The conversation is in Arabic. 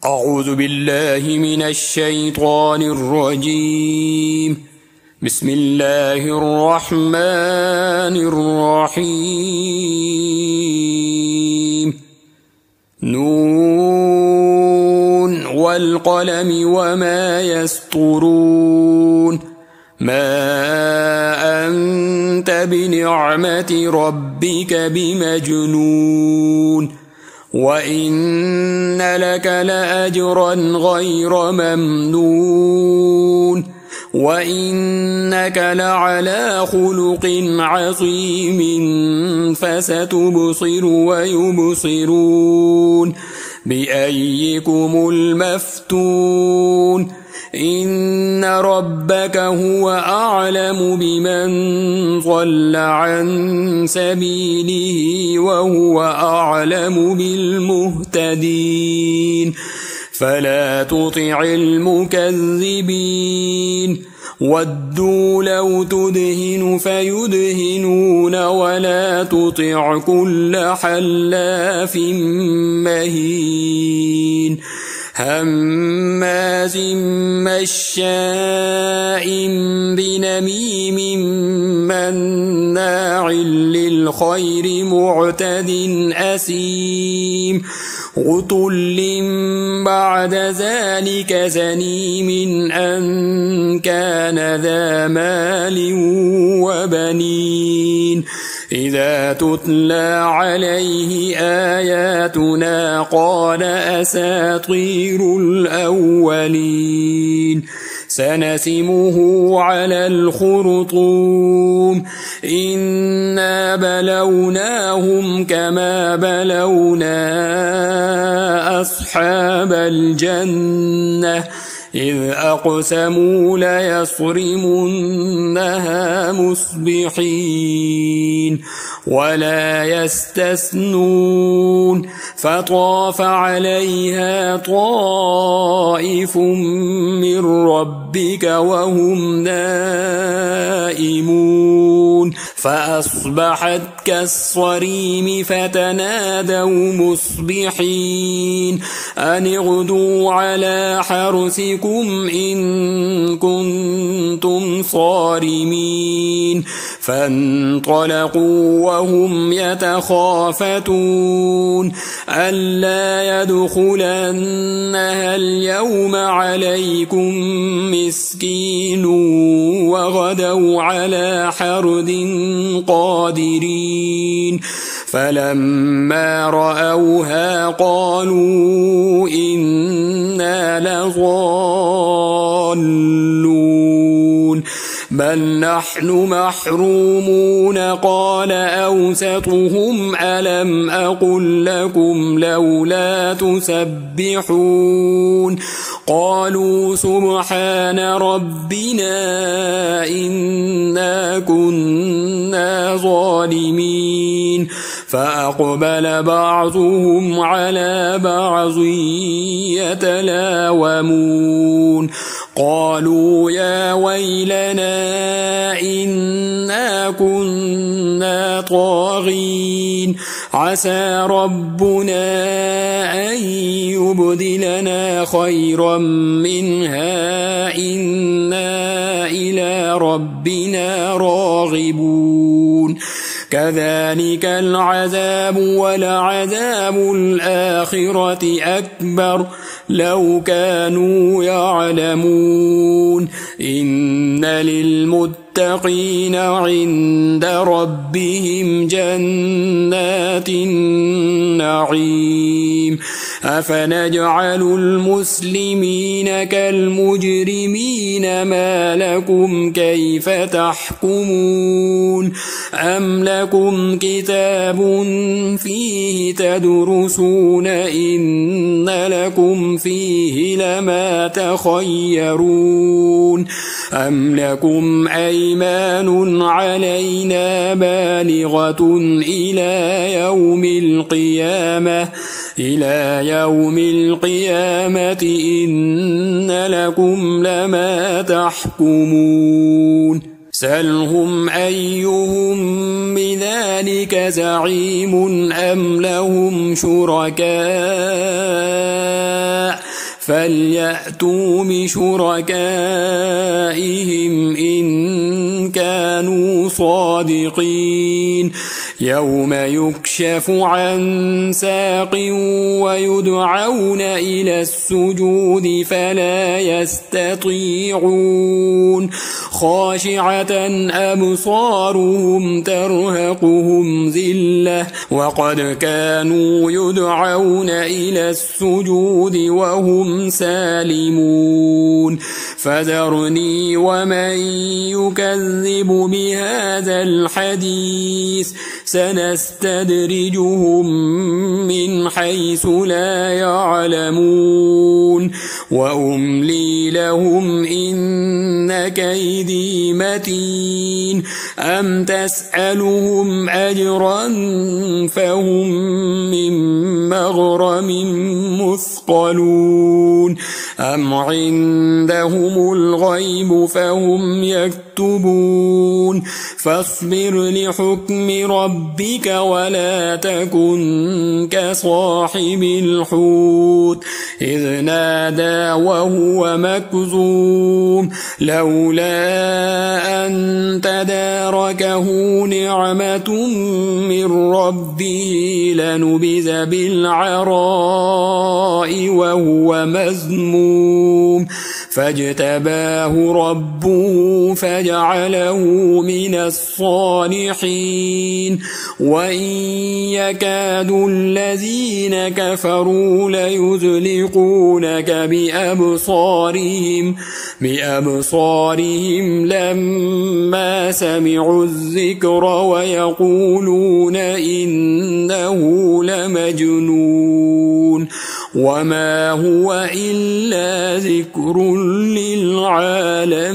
أعوذ بالله من الشيطان الرجيم. بسم الله الرحمن الرحيم. نون والقلم وما يسطرون. ما أنت بنعمة ربك بمجنون. وإن لك لأجرا غير ممنون. وإنك لعلى خلق عظيم. فستبصر ويبصرون بأيكم المفتون. إن ربك هو أعلم بمن ضل عن سبيله وهو أعلم بالمهتدين. فلا تطع المكذبين. ودوا لو تدهن فيدهنون ولا تطع كل حلاف مهين. هماز مشاء بنميم مناع للخير معتد أثيم. عتل بعد ذلك زنيم أن كان ذا مال وبنين. إذا تتلى عليه آياتنا قال أساطير الأولين. سنسمه على الخرطوم. إنا بلوناهم كما بلونا أصحاب الجنة إذ أقسموا ليصرمنها مصبحين ولا يستثنون. فطاف عليها طائف من ربك وهم نائمون فأصبحت كالصريم فتنادوا مصبحين أن اغدوا على حرثكم إن كنتم صارمين. فانطلقوا وهم يتخافتون ألا يدخلنها اليوم عليكم مسكين وغدوا على حرد قادرين. فلما رأوها قالوا إنا لضالون بل نحن محرومون. قال أوسطهم ألم أقل لكم لولا تسبحون. قالوا سبحان ربنا إنا كنا ظالمين. فأقبل بعضهم على بعض يتلاومون قالوا يا ويلنا إنا كنا طاغين. عسى ربنا أن يبدلنا خيرا منها إنا إلى ربنا راغبون. كذلك العذاب ولعذاب الآخرة أكبر لو كانوا يعلمون. إن للمتقين عند ربهم جنات النعيم. أفنجعل المسلمين كالمجرمين ما لكم كيف تحكمون. أم لكم كتاب فيه تدرسون إن لكم فيه لما تخيرون. أم لكم أيمان علينا بالغة إلى يوم القيامة إن لكم لما تحكمون. سلهم أيهم بذلك زعيم أم لهم شركاء فليأتوا بشركائهم إن كانوا صادقين يوم يكشف عن ساق ويدعون إلى السجود فلا يستطيعون خاشعة أبصارهم ترهقهم ذلة وقد كانوا يدعون إلى السجود وهم سالمون فذرني ومن يكذب بهذا الحديث سنستدرجهم من حيث لا يعلمون وأملي لهم إن كيدي متين أم تسألهم أجرا فهم من مغرم مثقلون أم عندهم الغيب فهم يكتبون فاصبر لحكم ربك ولا تكن كصاحب الحوت إذ نادى وهو مكظوم لولا أن تداركه نعمة من ربه لنبذ بالعراء وهو مذموم فاجتباه ربه فجعله من الصالحين وإن يكاد الذين كفروا ليزلقونك بأبصارهم لما سمعوا الذكر ويقولون إنه لمجنون وما هو إلا ذكر للعالمين.